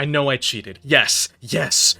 I know I cheated. Yes,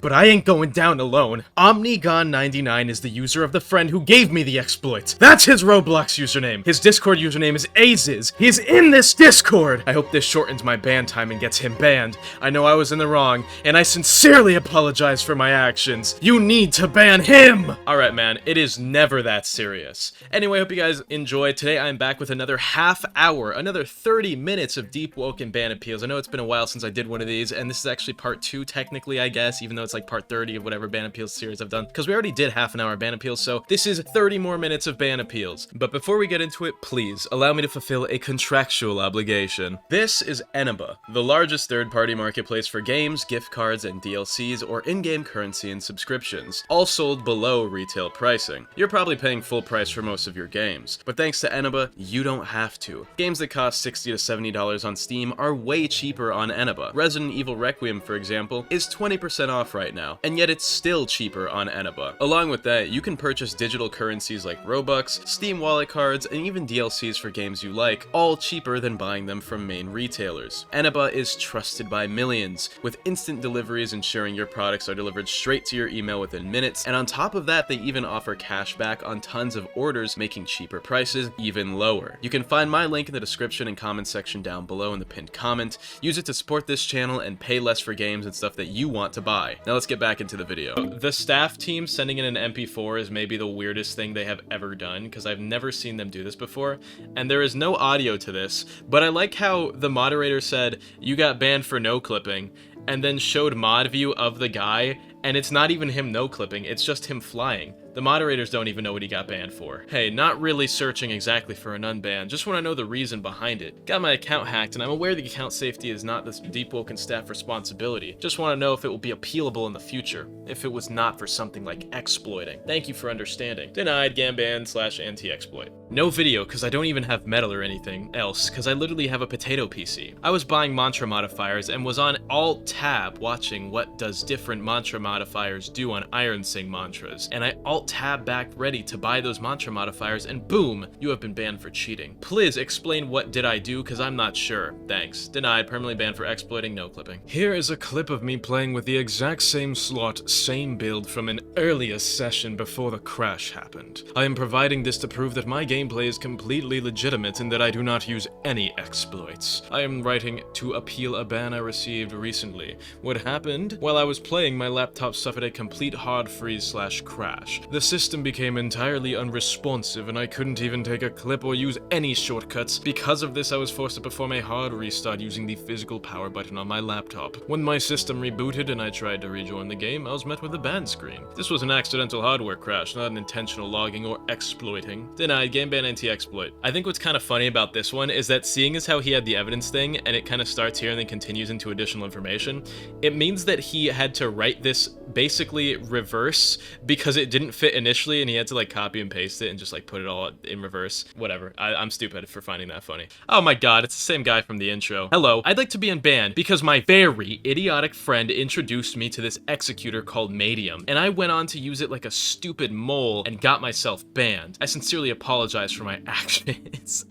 but I ain't going down alone. Omnigon99 is the user of the friend who gave me the exploit. That's his Roblox username. His Discord username is Aziz. He's in this Discord. I hope this shortens my ban time and gets him banned. I know I was in the wrong, and I sincerely apologize for my actions. You need to ban him! Alright, man, it is never that serious. Anyway, I hope you guys enjoyed. Today I'm back with another half hour, another 30 minutes of Deepwoken ban appeals. I know it's been a while since I did one of these, and this is actually part 2 technically, I guess, even though it's like part 30 of whatever ban appeals series I've done, because we already did half an hour ban appeals, so this is 30 more minutes of ban appeals. But before we get into it, please allow me to fulfill a contractual obligation. This is Eniba, the largest third-party marketplace for games, gift cards, and DLCs, or in-game currency and subscriptions, all sold below retail pricing. You're probably paying full price for most of your games, but thanks to Eniba, you don't have to. Games that cost $60 to $70 on Steam are way cheaper on Eniba. Resident Evil Requiem, for example, is 20% off right now, and yet it's still cheaper on Eniba. Along with that, you can purchase digital currencies like Robux, Steam wallet cards, and even DLCs for games you like, all cheaper than buying them from main retailers. Eniba is trusted by millions, with instant deliveries ensuring your products are delivered straight to your email within minutes, and on top of that, they even offer cash back on tons of orders, making cheaper prices even lower. You can find my link in the description and comment section down below in the pinned comment. Use it to support this channel and pay less for games and stuff that you want to buy. Now let's get back into the video. The staff team sending in an MP4 is maybe the weirdest thing they have ever done, because I've never seen them do this before, and there is no audio to this, but I like how the moderator said, "You got banned for no clipping," and then showed mod view of the guy, and it's not even him no clipping, it's just him flying. The moderators don't even know what he got banned for. Hey, not really searching exactly for an unban, just want to know the reason behind it. Got my account hacked, and I'm aware the account safety is not this Deepwoken staff responsibility. Just want to know if it will be appealable in the future, if it was not for something like exploiting. Thank you for understanding. Denied, Gamban/anti-exploit. No video, because I don't even have metal or anything else, because I literally have a potato PC. I was buying mantra modifiers and was on Alt-Tab watching what does different mantra modifiers do on Iron Sing mantras, and I Alt-Tab back ready to buy those mantra modifiers, and boom, you have been banned for cheating. Please explain what did I do, because I'm not sure. Thanks. Denied, permanently banned for exploiting, no clipping. Here is a clip of me playing with the exact same slot, same build from an earlier session before the crash happened. I am providing this to prove that my gameplay is completely legitimate and that I do not use any exploits. I am writing to appeal a ban I received recently. What happened? While I was playing, my laptop suffered a complete hard freeze/crash. The system became entirely unresponsive and I couldn't even take a clip or use any shortcuts. Because of this, I was forced to perform a hard restart using the physical power button on my laptop. When my system rebooted and I tried to rejoin the game, I was met with a ban screen. This was an accidental hardware crash, not an intentional logging or exploiting. Denied, game ban anti-exploit. I think what's kind of funny about this one is that seeing as how he had the evidence thing and it kind of starts here and then continues into additional information, it means that he had to write this basically reverse because it didn't fit initially and he had to like copy and paste it and just like put it all in reverse. Whatever. I'm stupid for finding that funny. Oh my god, it's the same guy from the intro. Hello, I'd like to be unbanned because my very idiotic friend introduced me to this executor called Medium, and I went on to use it like a stupid mole and got myself banned. I sincerely apologize for my actions.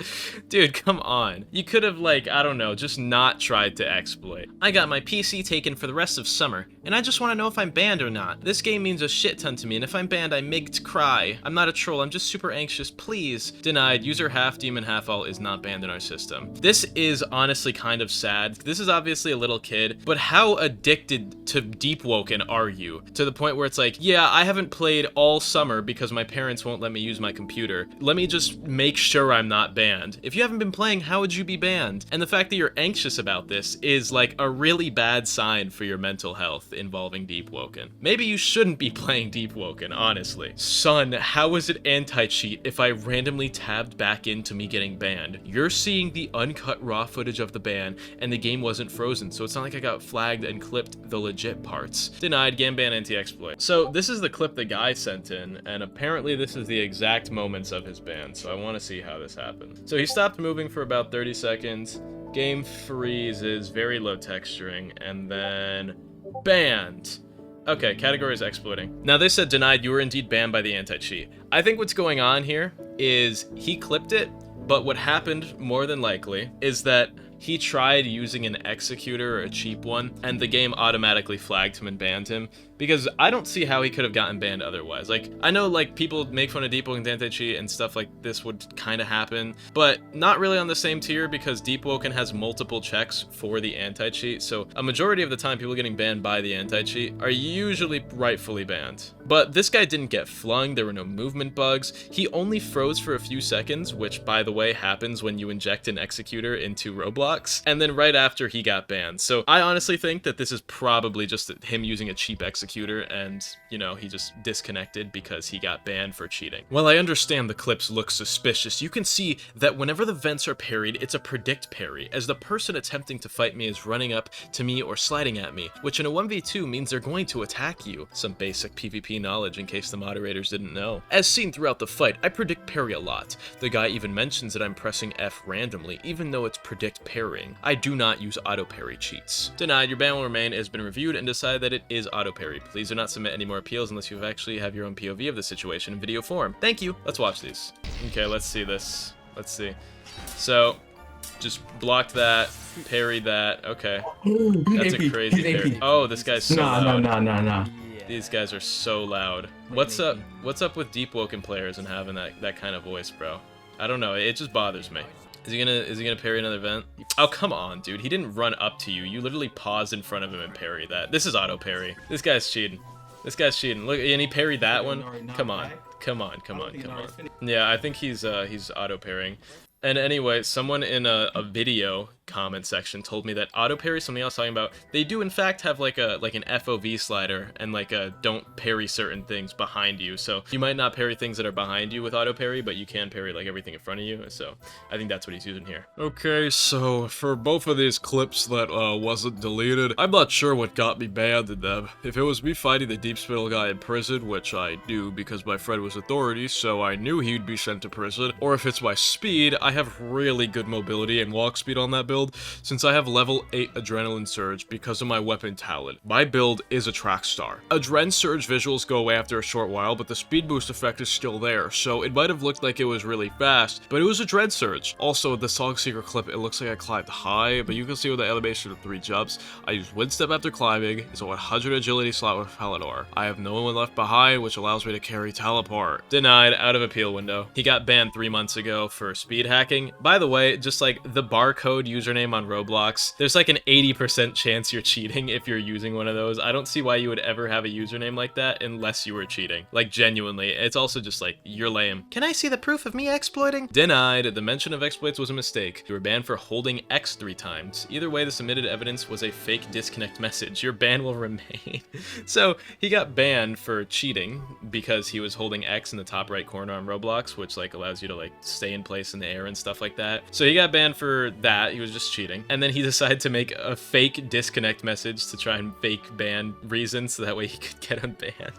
Dude, come on. You could have like, I don't know, just not tried to exploit. I got my PC taken for the rest of summer, and I just want to know if I'm banned or not. This game means a shit ton to me, and if I'm banned, I migged cry. I'm not a troll, I'm just super anxious, please. Denied, user half demon half all is not banned in our system. This is honestly kind of sad. This is obviously a little kid, but how addicted to Deepwoken are you? To the point where it's like, yeah, I haven't played all summer because my parents won't let me use my computer. Let me just make sure I'm not banned. If you haven't been playing, how would you be banned? And the fact that you're anxious about this is like a really bad sign for your mental health involving Deepwoken. Maybe you shouldn't be playing Deepwoken, honestly. Son, how is it anti-cheat if I randomly tabbed back into me getting banned? You're seeing the uncut raw footage of the ban, and the game wasn't frozen, so it's not like I got flagged and clipped the legit parts. Denied, Gamban anti-exploit. So this is the clip the guy sent in, and apparently this is the exact moments of his ban, so I want to see how this happened. So he stopped moving for about 30 seconds, game freezes, very low texturing, and then banned. Okay, category is exploiting. Now they said denied, you were indeed banned by the anti-cheat. I think what's going on here is he clipped it, but what happened more than likely is that he tried using an executor or a cheap one, and the game automatically flagged him and banned him, because I don't see how he could have gotten banned otherwise. Like, I know, like, people make fun of Deepwoken's anti-cheat and stuff like this would kind of happen, but not really on the same tier, because Deepwoken has multiple checks for the anti-cheat, so a majority of the time people getting banned by the anti-cheat are usually rightfully banned. But this guy didn't get flung, there were no movement bugs, he only froze for a few seconds, which, by the way, happens when you inject an executor into ROBLOX, and then right after he got banned. So I honestly think that this is probably just him using a cheap executor, and, you know, he just disconnected because he got banned for cheating. While I understand the clips look suspicious, you can see that whenever the vents are parried, it's a predict parry, as the person attempting to fight me is running up to me or sliding at me, which in a 1v2 means they're going to attack you. Some basic PvP knowledge in case the moderators didn't know. As seen throughout the fight, I predict parry a lot. The guy even mentions that I'm pressing F randomly, even though it's predict parrying. I do not use auto parry cheats. Denied, your ban will remain. It has been reviewed and decided that it is auto parry. Please do not submit any more appeals unless you actually have your own POV of the situation in video form. Thank you. Let's watch these. Okay, let's see this. Let's see. So, just blocked that, parried that. Okay. That's a crazy parry. Oh, this guy's so loud. No. These guys are so loud. What's up with Deepwoken players and having that kind of voice, bro? I don't know. It just bothers me. Is he gonna parry another vent? Oh, come on, dude. He didn't run up to you. You literally paused in front of him and parry that. This is auto parry. This guy's cheating. This guy's cheating. Look, and he parried that one. Come on. Yeah, I think he's auto parrying. And anyway, someone in a video comment section told me that auto parry, something else talking about, they do in fact have like an FOV slider and like a don't parry certain things behind you. So you might not parry things that are behind you with auto parry, but you can parry like everything in front of you. So I think that's what he's using here. Okay, so for both of these clips that wasn't deleted, I'm not sure what got me banned in them. If it was me fighting the Deep Spittle guy in prison, which I do because my friend was authority, so I knew he'd be sent to prison, or if it's my speed, I have really good mobility and walk speed on that build, since I have level 8 Adrenaline Surge because of my weapon talent. My build is a track star. Adren Surge visuals go away after a short while, but the speed boost effect is still there, so it might have looked like it was really fast, but it was a Adren Surge. Also, the Song Seeker clip, it looks like I climbed high, but you can see with the animation of 3 jumps, I use wind step after climbing, it's a 100 agility slot with Palador. I have no one left behind, which allows me to carry teleport. Denied, out of appeal window. He got banned 3 months ago for speed hacking. By the way, just like the barcode username on Roblox, there's like an 80% chance you're cheating if you're using one of those. I don't see why you would ever have a username like that unless you were cheating. Like, genuinely. It's also just like, you're lame. Can I see the proof of me exploiting? Denied. The mention of exploits was a mistake. You were banned for holding X 3 times. Either way, the submitted evidence was a fake disconnect message. Your ban will remain. So, he got banned for cheating because he was holding X in the top right corner on Roblox, which like allows you to like stay in place in the air and stuff like that. So he got banned for that. He was just cheating. And then he decided to make a fake disconnect message to try and fake ban reasons so that way he could get unbanned.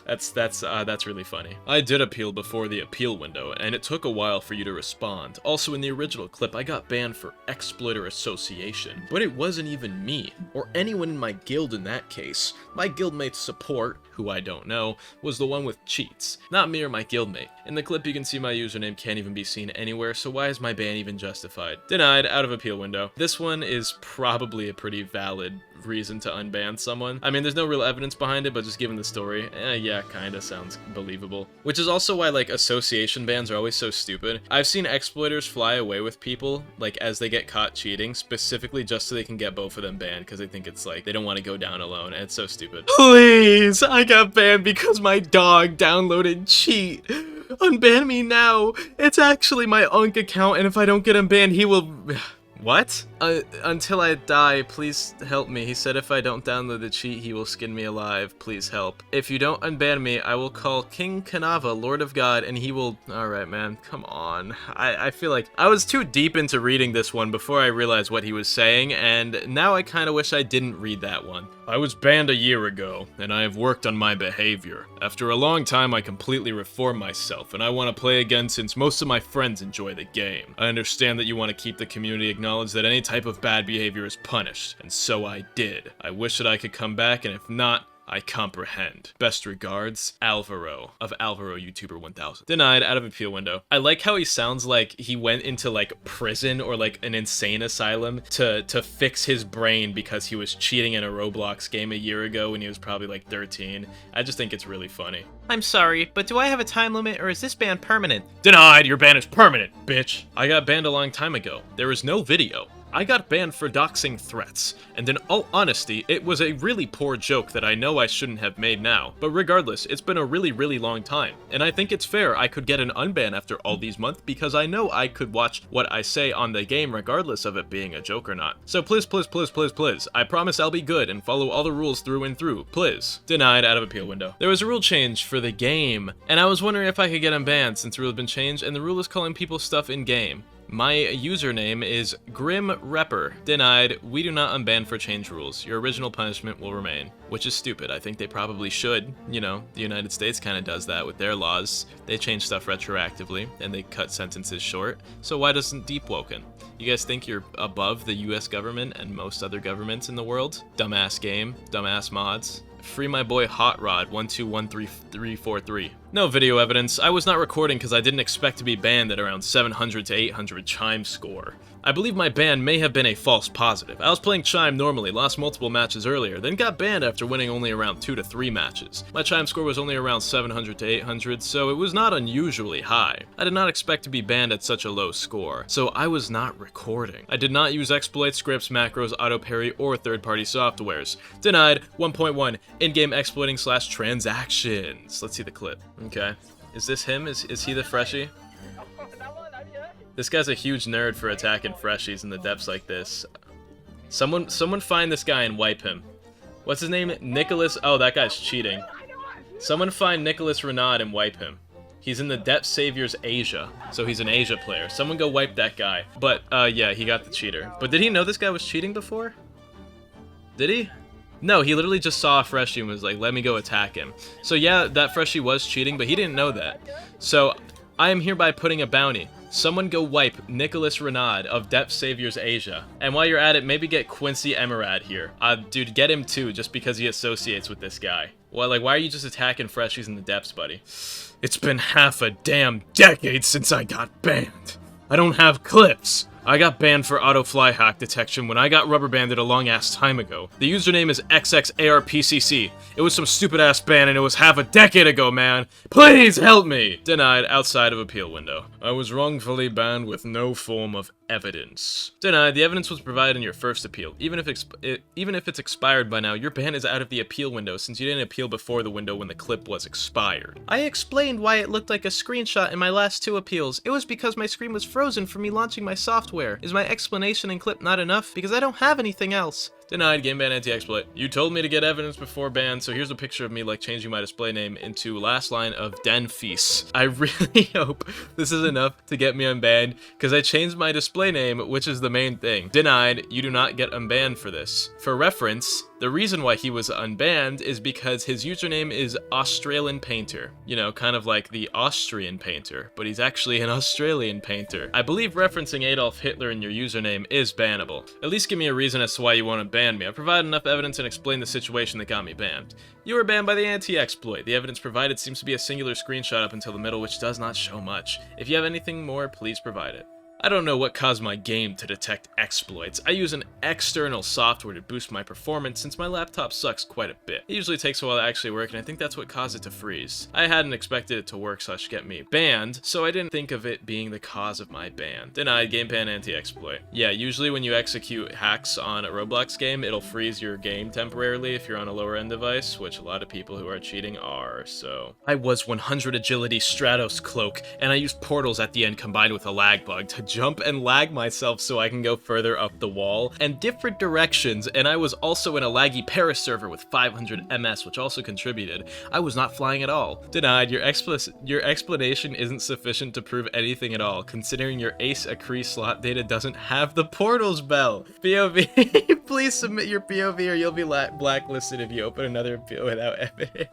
That's really funny. I did appeal before the appeal window, and it took a while for you to respond. Also, in the original clip, I got banned for exploiter association, but it wasn't even me, or anyone in my guild in that case. My guildmate's support, who I don't know, was the one with cheats, not me or my guildmate. In the clip, you can see my username can't even be seen anywhere, so why is my ban even justified? Denied, out of appeal window. This one is probably a pretty valid reason to unban someone. I mean, there's no real evidence behind it, but just given the story, yeah, kinda sounds believable. Which is also why, like, association bans are always so stupid. I've seen exploiters fly away with people, like, as they get caught cheating, specifically just so they can get both of them banned, because they think it's, like, they don't want to go down alone, and it's so stupid. Please! I got banned because my dog downloaded cheat! Unban me now! It's actually my Unk account, and if I don't get unbanned, he will... What? Until I die, please help me. He said if I don't download the cheat, he will skin me alive. Please help. If you don't unban me, I will call King Kanava, Lord of God, and he will... Alright, man. Come on. I feel like I was too deep into reading this one before I realized what he was saying, and now I kind of wish I didn't read that one. I was banned a year ago, and I have worked on my behavior. After a long time, I completely reformed myself, and I want to play again since most of my friends enjoy the game. I understand that you want to keep the community acknowledged that any type of bad behavior is punished, and so I did. I wish that I could come back, and if not, I comprehend. Best regards, Alvaro of Alvaro YouTuber 1000. Denied out of appeal window. I like how he sounds like he went into like prison or like an insane asylum to fix his brain because he was cheating in a Roblox game a year ago when he was probably like 13. I just think it's really funny. I'm sorry, but do I have a time limit or is this ban permanent? Denied, your ban is permanent, bitch. I got banned a long time ago. There is no video. I got banned for doxing threats, and in all honesty, it was a really poor joke that I know I shouldn't have made now, but regardless, it's been a really long time, and I think it's fair I could get an unban after all these months because I know I could watch what I say on the game regardless of it being a joke or not. So please, I promise I'll be good and follow all the rules through and through, please. Denied out of appeal window. There was a rule change for the game, and I was wondering if I could get unbanned since the rule had been changed, and the rule is calling people stuff in-game. My username is Grim Repper. Denied, we do not unban for change rules. Your original punishment will remain. Which is stupid. I think they probably should. You know, the United States kind of does that with their laws. They change stuff retroactively, and they cut sentences short. So why doesn't Deepwoken? You guys think you're above the US government and most other governments in the world? Dumbass game, dumbass mods. Free my boy Hot Rod 1213343. No video evidence. I was not recording because I didn't expect to be banned at around 700 to 800 Chime score. I believe my ban may have been a false positive. I was playing Chime normally, lost multiple matches earlier, then got banned after winning only around 2 to 3 matches. My Chime score was only around 700 to 800, so it was not unusually high. I did not expect to be banned at such a low score, so I was not recording. I did not use exploits, scripts, macros, auto parry, or third-party softwares. Denied. 1.1 in-game exploiting / transactions. Let's see the clip. Okay. Is this him? Is he the freshie? This guy's a huge nerd for attacking freshies in the depths like this. Someone find this guy and wipe him. What's his name? Nicholas. Oh, that guy's cheating. Someone find Nicholas Renaud and wipe him. He's in the Depth Saviors Asia, so he's an Asia player. Someone go wipe that guy. But, yeah, he got the cheater. But did he know this guy was cheating before? Did he? No, he literally just saw a freshie and was like, let me go attack him. So yeah, that freshie was cheating, but he didn't know that. So, I am hereby putting a bounty. Someone go wipe Nicholas Renaud of Depth Saviors Asia. And while you're at it, maybe get Quincy Emerald here. Dude, get him too, just because he associates with this guy. Well, like, why are you just attacking freshies in the depths, buddy? It's been half a damn decade since I got banned. I don't have clips. I got banned for auto fly hack detection when I got rubber banded a long ass time ago. The username is XXARPCC. It was some stupid ass ban and it was half a decade ago, man. Please help me! Denied outside of appeal window. I was wrongfully banned with no form of evidence. Denied, the evidence was provided in your first appeal. Even if it's expired by now, your ban is out of the appeal window since you didn't appeal before the window when the clip was expired. I explained why it looked like a screenshot in my last 2 appeals. It was because my screen was frozen from me launching my software. Is my explanation and clip not enough? Because I don't have anything else. Denied, game ban anti-exploit. You told me to get evidence before ban, so here's a picture of me like changing my display name into last line of Denfeast. I really hope this is enough to get me unbanned, because I changed my display name, which is the main thing. Denied, you do not get unbanned for this. For reference, the reason why he was unbanned is because his username is Australian Painter. You know, kind of like the Austrian painter, but he's actually an Australian painter. I believe referencing Adolf Hitler in your username is bannable. At least give me a reason as to why you want to ban me. I provided enough evidence and explained the situation that got me banned. You were banned by the anti-exploit. The evidence provided seems to be a singular screenshot up until the middle, which does not show much. If you have anything more, please provide it. I don't know what caused my game to detect exploits. I use an external software to boost my performance since my laptop sucks quite a bit. It usually takes a while to actually work, and I think that's what caused it to freeze. I hadn't expected it to work such get me banned, so I didn't think of it being the cause of my ban. Denied, game ban anti-exploit. Yeah, usually when you execute hacks on a Roblox game, it'll freeze your game temporarily if you're on a lower end device, which a lot of people who are cheating are, so. I was 100 agility Stratos cloak, and I used portals at the end combined with a lag bug to jump and lag myself so I can go further up the wall and different directions, and I was also in a laggy Paris server with 500 MS, which also contributed. I was not flying at all. Denied, your explanation isn't sufficient to prove anything at all, considering your Ace Acree slot data doesn't have the portals bell. POV, please submit your POV or you'll be blacklisted if you open another appeal without evidence.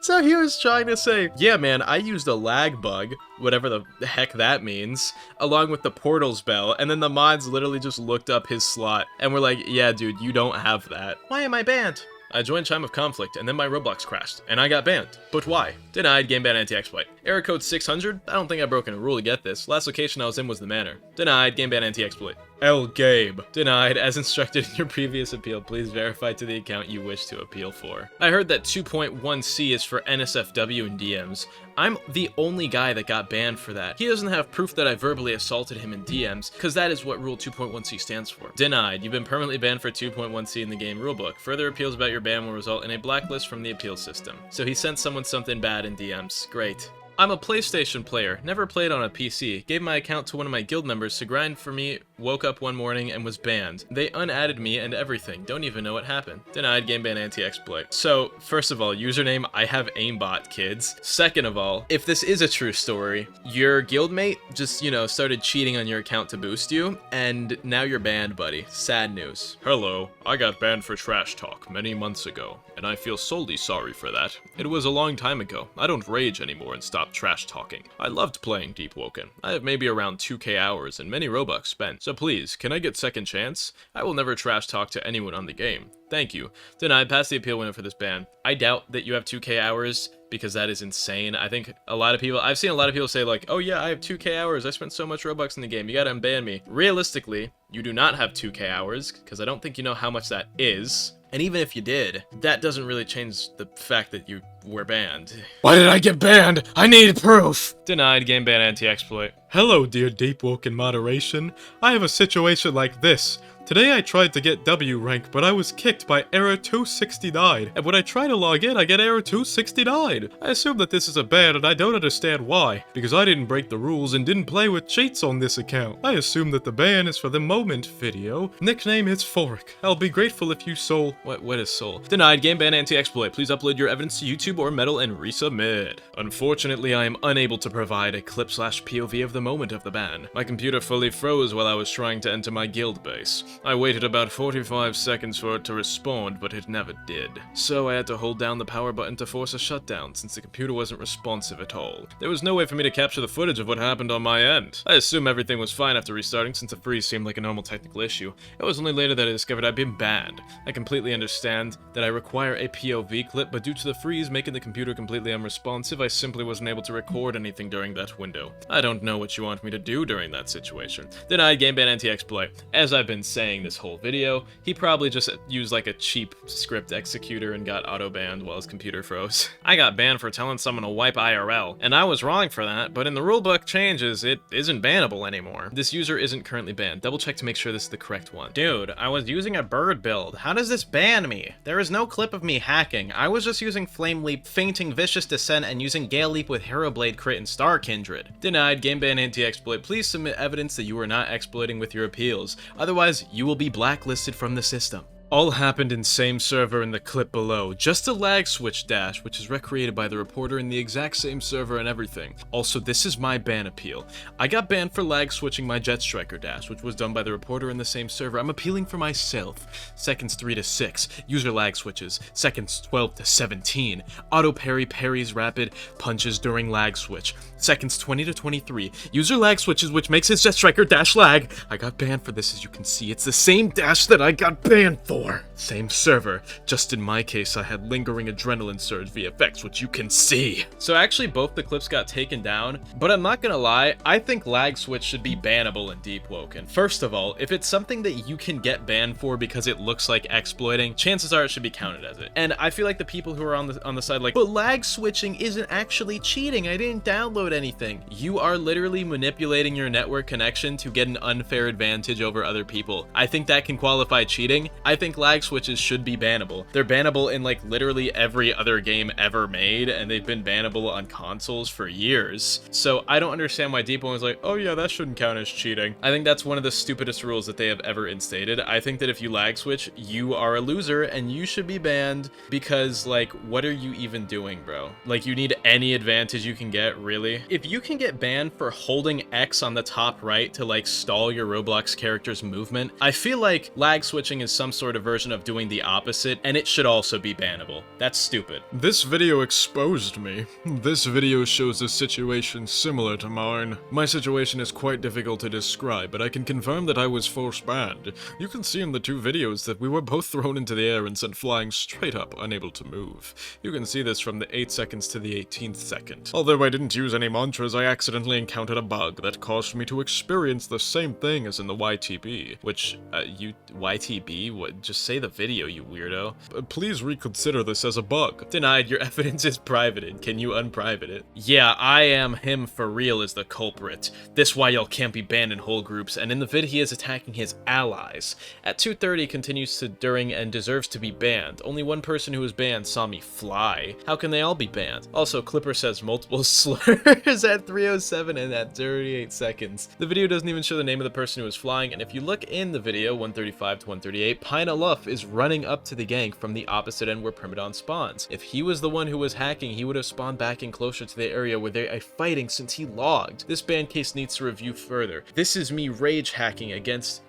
So he was trying to say, yeah man, I used a lag bug, whatever the heck that means, along with the portals bell, and then the mods literally just looked up his slot and were like, yeah dude, you don't have that. Why am I banned? I joined Chime of Conflict, and then my Roblox crashed, and I got banned. But why? Denied, game ban anti-exploit. Error code 600? I don't think I've broken a rule to get this. Last location I was in was the Manor. Denied, game ban anti-exploit. L. Gabe. Denied, as instructed in your previous appeal, please verify to the account you wish to appeal for. I heard that 2.1c is for NSFW and DMs. I'm the only guy that got banned for that. He doesn't have proof that I verbally assaulted him in DMs, because that is what Rule 2.1c stands for. Denied, you've been permanently banned for 2.1c in the game rulebook. Further appeals about your ban will result in a blacklist from the appeal system. So he sent someone something bad in DMs. Great. I'm a PlayStation player, never played on a PC, gave my account to one of my guild members to grind for me, woke up one morning and was banned. They unadded me and everything, don't even know what happened. Denied, game ban anti-exploit. So, first of all, username, I have aimbot, kids. Second of all, if this is a true story, your guildmate just, started cheating on your account to boost you, and now you're banned, buddy. Sad news. Hello, I got banned for trash talk many months ago, and I feel solely sorry for that. It was a long time ago. I don't rage anymore and stop trash talking. I loved playing Deepwoken. I have maybe around 2k hours and many Robux spent, so please, can I get second chance? I will never trash talk to anyone on the game. Thank you. Denied, pass the appeal window for this ban. I doubt that you have 2k hours, because that is insane. I think I've seen a lot of people say like, oh yeah, I have 2k hours, I spent so much Robux in the game, you gotta unban me. Realistically, you do not have 2k hours, because I don't think you know how much that is. And even if you did, that doesn't really change the fact that you were banned. Why did I get banned? I need proof! Denied, game ban anti-exploit. Hello, dear Deepwoken moderation. I have a situation like this. Today I tried to get W rank, but I was kicked by error 269, and when I try to log in, I get error 269. I assume that this is a ban, and I don't understand why, because I didn't break the rules and didn't play with cheats on this account. I assume that the ban is for the moment video. Nickname is Fork. I'll be grateful if you soul. What is soul? Denied, game ban anti-exploit. Please upload your evidence to YouTube or Metal and resubmit. Unfortunately, I am unable to provide a clip/POV of the moment of the ban. My computer fully froze while I was trying to enter my guild base. I waited about 45 seconds for it to respond, but it never did. So I had to hold down the power button to force a shutdown, since the computer wasn't responsive at all. There was no way for me to capture the footage of what happened on my end. I assume everything was fine after restarting, since the freeze seemed like a normal technical issue. It was only later that I discovered I'd been banned. I completely understand that I require a POV clip, but due to the freeze making the computer completely unresponsive, I simply wasn't able to record anything during that window. I don't know what you want me to do during that situation. Denied, game ban anti-exploit. As I've been saying this whole video, he probably just used like a cheap script executor and got auto-banned while his computer froze. I got banned for telling someone to wipe IRL, and I was wrong for that, but in the rulebook changes, it isn't bannable anymore. This user isn't currently banned. Double check to make sure this is the correct one. Dude, I was using a bird build. How does this ban me? There is no clip of me hacking. I was just using Flame Leap, fainting Vicious Descent, and using Gale Leap with Hero Blade Crit and Star Kindred. Denied, game ban anti-exploit. Please submit evidence that you are not exploiting with your appeals. Otherwise, you will be blacklisted from the system. All happened in same server in the clip below. Just a lag switch dash, which is recreated by the reporter in the exact same server and everything. Also, this is my ban appeal. I got banned for lag switching my Jet Striker dash, which was done by the reporter in the same server. I'm appealing for myself. Seconds 3 to 6. User lag switches. Seconds 12 to 17. Auto parry parries rapid punches during lag switch. Seconds 20 to 23. User lag switches, which makes his Jet Striker dash lag. I got banned for this, as you can see. It's the same dash that I got banned for. Same server, just in my case I had lingering adrenaline surge VFX, which you can see. So actually both the clips got taken down, but I'm not gonna lie, I think lag switch should be bannable in Deepwoken. First of all, if it's something that you can get banned for because it looks like exploiting, chances are it should be counted as it. And I feel like the people who are on the side like, but lag switching isn't actually cheating, I didn't download anything. You are literally manipulating your network connection to get an unfair advantage over other people. I think that can qualify cheating. I think lag switches should be bannable. They're bannable in like literally every other game ever made, and they've been bannable on consoles for years. So I don't understand why Deepwoken was like, oh yeah, that shouldn't count as cheating. I think that's one of the stupidest rules that they have ever instated. I think that if you lag switch, you are a loser and you should be banned, because like, what are you even doing, bro? Like, you need any advantage you can get, really? If you can get banned for holding X on the top right to like stall your Roblox character's movement, I feel like lag switching is some sort of version of doing the opposite, and it should also be bannable. That's stupid. This video exposed me. This video shows a situation similar to mine. My situation is quite difficult to describe, but I can confirm that I was force banned. You can see in the two videos that we were both thrown into the air and sent flying straight up, unable to move. You can see this from the 8 seconds to the 18th second. Although I didn't use any mantras, I accidentally encountered a bug that caused me to experience the same thing as in the YTB, which, YTB? What? Just say the video, you weirdo. Please reconsider this as a bug. Denied, your evidence is privated. Can you unprivate it? Yeah, I am him for real is the culprit. This why y'all can't be banned in whole groups, and in the vid he is attacking his allies. At 2:30 continues to during and deserves to be banned. Only one person who was banned saw me fly. How can they all be banned? Also, Clipper says multiple slurs at 3:07 and at 38 seconds. The video doesn't even show the name of the person who was flying, and if you look in the video, 135 to 138, Pina Luff is running up to the gank from the opposite end where Primadon spawns. If he was the one who was hacking, he would have spawned back in closer to the area where they are fighting since he logged. This ban case needs to review further. This is me rage hacking against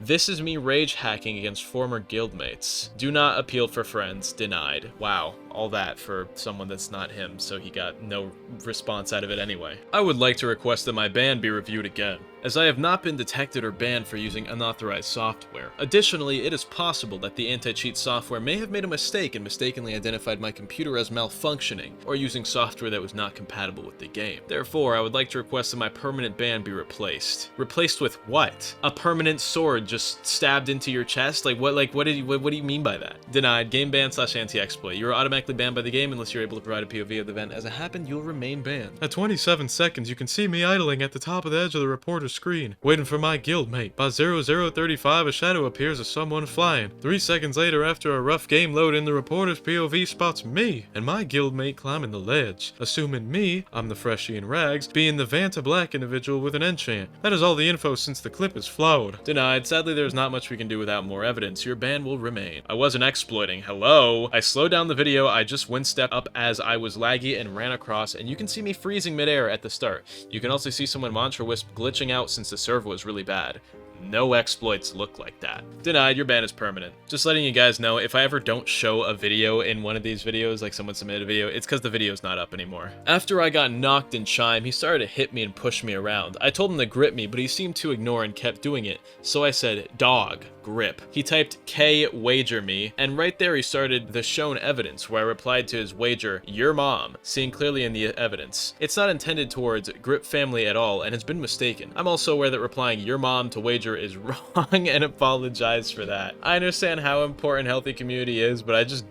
former guildmates. Do not appeal for friends. Denied. Wow. All that for someone that's not him, so he got no response out of it anyway. I would like to request that my ban be reviewed again, as I have not been detected or banned for using unauthorized software. Additionally, it is possible that the anti-cheat software may have made a mistake and mistakenly identified my computer as malfunctioning, or using software that was not compatible with the game. Therefore, I would like to request that my permanent ban be replaced. Replaced with what? A permanent sword just stabbed into your chest? What do you mean by that? Denied. Game ban / anti-exploit. You are automatically banned by the game unless you're able to provide a POV of the event. As it happened, you'll remain banned. At 27 seconds, you can see me idling at the top of the edge of the reporter's screen, waiting for my guildmate. By 0035, a shadow appears as someone flying. 3 seconds later, after a rough game load in, the reporter's POV spots me and my guildmate climbing the ledge, assuming me, I'm the freshie in rags, being the Vanta Black individual with an enchant. That is all the info since the clip is flowed. Denied. Sadly, there's not much we can do without more evidence. Your ban will remain. I wasn't exploiting. Hello? I slowed down the video. I just one step up as I was laggy and ran across, and you can see me freezing midair at the start. You can also see someone Mantra Wisp glitching out since the server was really bad. No exploits look like that. Denied, your ban is permanent. Just letting you guys know, if I ever don't show a video in one of these videos, like someone submitted a video, it's because the video's not up anymore. After I got knocked in Chime, he started to hit me and push me around. I told him to grip me, but he seemed to ignore and kept doing it. So I said, dog, grip. He typed K wager me, and right there he started the shown evidence, where I replied to his wager, your mom, seeing clearly in the evidence. It's not intended towards grip family at all, and has been mistaken. I'm also aware that replying your mom to wager is wrong and apologize for that. I understand how important healthy community is, but I just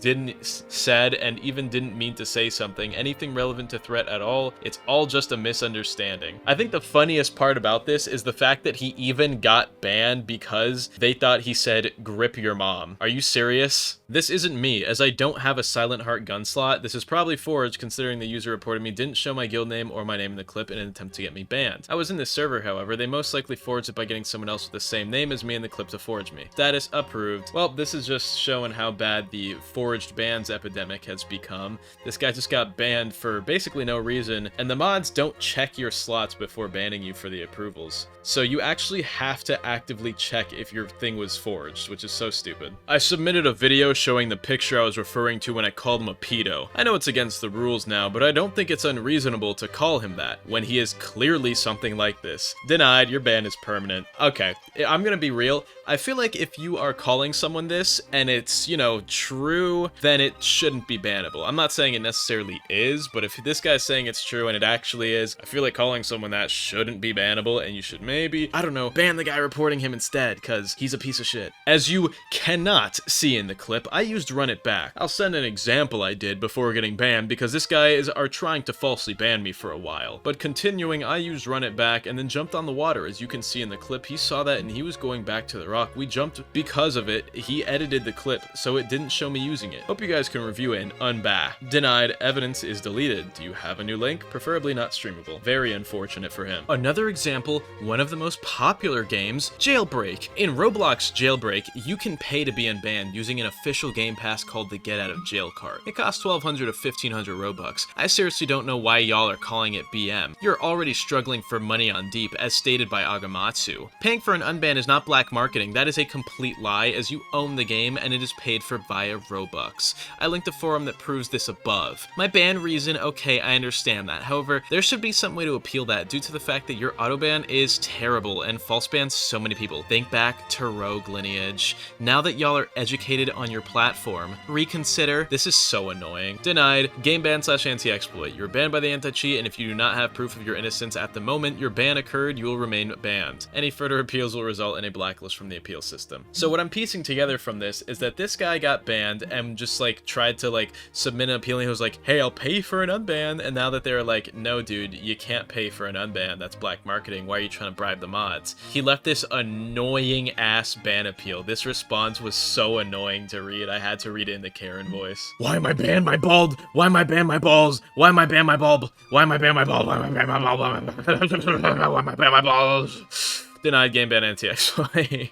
said and even didn't mean to say something, anything relevant to threat at all. It's all just a misunderstanding. I think the funniest part about this is the fact that he even got banned because they thought he said grip your mom. Are you serious? This isn't me, as I don't have a Silent Heart gun slot. This is probably forged, considering the user reported me didn't show my guild name or my name in the clip in an attempt to get me banned. I was in this server, however. They most likely forged it by getting someone else with the same name as me in the clip to forge me. Status approved. Well, this is just showing how bad the forged bans epidemic has become. This guy just got banned for basically no reason, and the mods don't check your slots before banning you for the approvals. So you actually have to actively check if your thing was forged, which is so stupid. I submitted a video showing the picture I was referring to when I called him a pedo. I know it's against the rules now, but I don't think it's unreasonable to call him that when he is clearly something like this. Denied, your ban is permanent. Okay, I'm gonna be real. I feel like if you are calling someone this and it's, you know, true, then it shouldn't be bannable. I'm not saying it necessarily is, but if this guy's saying it's true and it actually is, I feel like calling someone that shouldn't be bannable, and you should maybe, I don't know, ban the guy reporting him instead, because he's a piece of shit. As you cannot see in the clip, I used run it back. I'll send an example I did before getting banned, because this guy are trying to falsely ban me for a while. But continuing, I used run it back and then jumped on the water. As you can see in the clip, he saw that and he was going back to the rock. We jumped because of it. He edited the clip, so it didn't show me using it. Hope you guys can review it and unbah. Denied, evidence is deleted. Do you have a new link? Preferably not streamable. Very unfortunate for him. Another example, one of the most popular games, Jailbreak. In Roblox Jailbreak, you can pay to be unbanned using an official game pass called the Get Out of Jail card. It costs 1,200 to 1,500 Robux. I seriously don't know why y'all are calling it BM. You're already struggling for money on Deep, as stated by Agamatsu. Paying for an unban is not black marketing marketing. That is a complete lie, as you own the game and it is paid for via Robux. I linked a forum that proves this above. My ban reason, okay, I understand that. However, there should be some way to appeal that due to the fact that your autoban is terrible and false bans so many people. Think back to Rogue Lineage. Now that y'all are educated on your platform, reconsider. This is so annoying. Denied. Game ban / anti-exploit. You're banned by the anti-cheat, and if you do not have proof of your innocence at the moment your ban occurred, you will remain banned. Any further appeals will result in a blacklist from the appeal system. So what I'm piecing together from this is that this guy got banned and just like tried to like submit an appeal, and he was like, hey, I'll pay for an unban, and now that they're like, no dude, you can't pay for an unban, that's black marketing, why are you trying to bribe the mods? He left this annoying ass ban appeal. This response was so annoying to read, I had to read it in the Karen voice. Why am I banned my bald? Why am I banned my balls? Why am I banned my bulb? Why am I banned my bulb? Why am I banned my bulb? Why am I banned my balls? Denied game ban anti-exploit.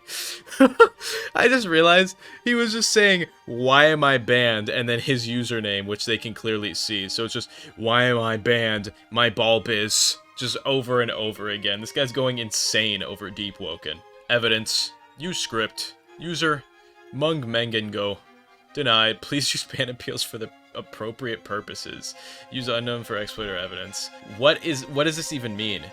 I just realized he was just saying, why am I banned? And then his username, which they can clearly see. So it's just, why am I banned? My bulb is. Just over and over again. This guy's going insane over Deepwoken. Evidence. Use script. User. Mung Mengengo. Denied. Please use ban appeals for the appropriate purposes. Use unknown for exploit or evidence. What does this even mean?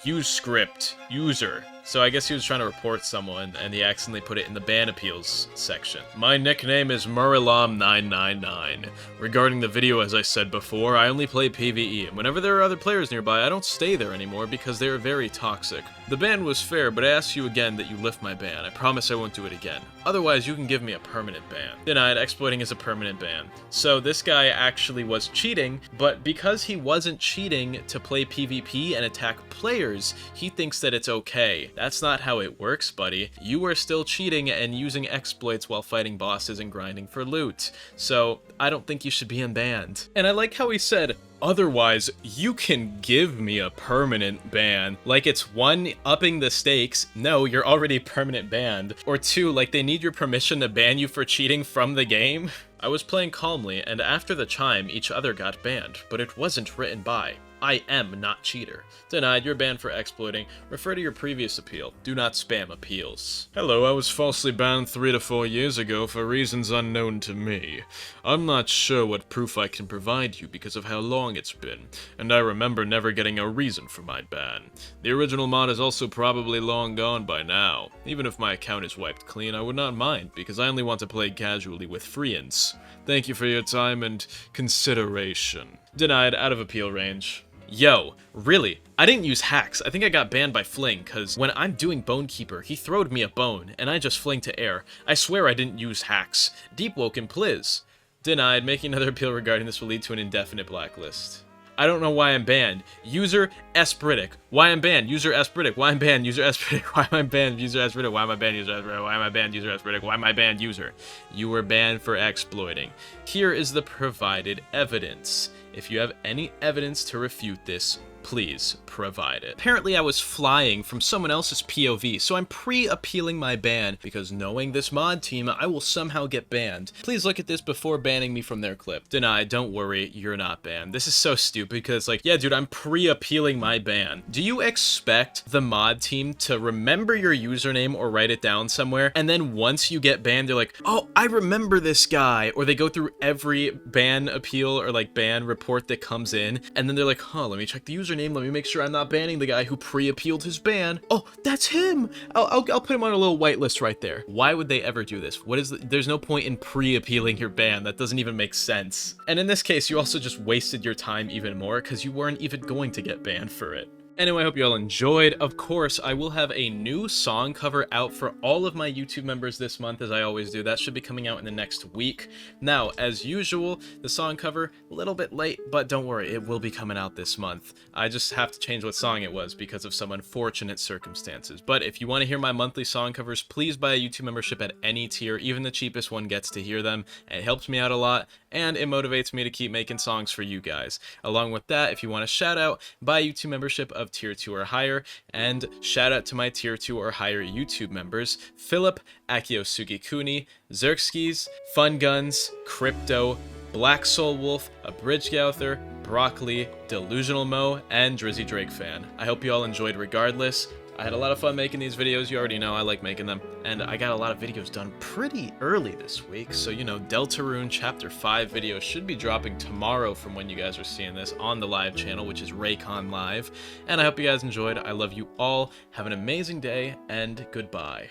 Use script. User. So I guess he was trying to report someone, and he accidentally put it in the ban appeals section. My nickname is Murilam999. Regarding the video, as I said before, I only play PvE, and whenever there are other players nearby, I don't stay there anymore because they are very toxic. The ban was fair, but I ask you again that you lift my ban. I promise I won't do it again. Otherwise, you can give me a permanent ban. Denied. Exploiting is a permanent ban. So this guy actually was cheating, but because he wasn't cheating to play PvP and attack players, he thinks that it's okay. That's not how it works, buddy. You are still cheating and using exploits while fighting bosses and grinding for loot. So I don't think you should be unbanned. And I like how he said, otherwise, you can give me a permanent ban. Like it's one, upping the stakes. No, you're already permanent banned. Or two, like they need your permission to ban you for cheating from the game. I was playing calmly, and after the chime, each other got banned, but it wasn't written by. I am not cheater. Denied. You're banned for exploiting. Refer to your previous appeal. Do not spam appeals. Hello, I was falsely banned 3 to 4 years ago for reasons unknown to me. I'm not sure what proof I can provide you because of how long it's been, and I remember never getting a reason for my ban. The original mod is also probably long gone by now. Even if my account is wiped clean, I would not mind, because I only want to play casually with friends. Thank you for your time and consideration. Denied. Out of appeal range. Yo, really? I didn't use hacks. I think I got banned by Fling, cause when I'm doing Bonekeeper, he throwed me a bone, and I just fling to air. I swear I didn't use hacks. Deepwoken, please. Denied. Making another appeal regarding this will lead to an indefinite blacklist. I don't know why I'm banned. User Espritic. Why I'm banned? User Espritic. Why I'm banned? User Espritic. Why am I banned? User Espritic. Why am I banned? User Espritic. Why am I banned? User Espritic. Why am I banned? User. You were banned for exploiting. Here is the provided evidence. If you have any evidence to refute this, please provide it. Apparently I was flying from someone else's POV, so I'm pre-appealing my ban because knowing this mod team, I will somehow get banned. Please look at this before banning me from their clip. Denied. Don't worry, you're not banned. This is so stupid because like, yeah dude, I'm pre-appealing my ban. Do you expect the mod team to remember your username or write it down somewhere, and then once you get banned, they're like, oh, I remember this guy, or they go through every ban appeal or like ban report that comes in, and then they're like, huh, let me check the username, let me make sure I'm not banning the guy who pre-appealed his ban. Oh, that's him. I'll put him on a little whitelist right there. Why would they ever do this? There's no point in pre-appealing your ban. That doesn't even make sense. And in this case, you also just wasted your time even more because you weren't even going to get banned for it. Anyway, I hope you all enjoyed. Of course, I will have a new song cover out for all of my YouTube members this month, as I always do. That should be coming out in the next week. Now, as usual, the song cover, a little bit late, but don't worry, it will be coming out this month. I just have to change what song it was because of some unfortunate circumstances. But if you want to hear my monthly song covers, please buy a YouTube membership at any tier. Even the cheapest one gets to hear them. It helps me out a lot, and it motivates me to keep making songs for you guys. Along with that, if you want a shout out, buy a YouTube membership of tier 2 or higher, and shout out to my tier 2 or higher YouTube members: Philip, Akio Sugikuni, Zerkskis, Fun Guns, Crypto, Black Soul Wolf, Abridgegouther, Broccoli, Delusional Mo, and Drizzy Drake Fan. I hope you all enjoyed regardless. I had a lot of fun making these videos. You already know I like making them. And I got a lot of videos done pretty early this week. So, you know, Deltarune Chapter 5 video should be dropping tomorrow from when you guys are seeing this on the live channel, which is Reaconteur Live. And I hope you guys enjoyed. I love you all. Have an amazing day, and goodbye.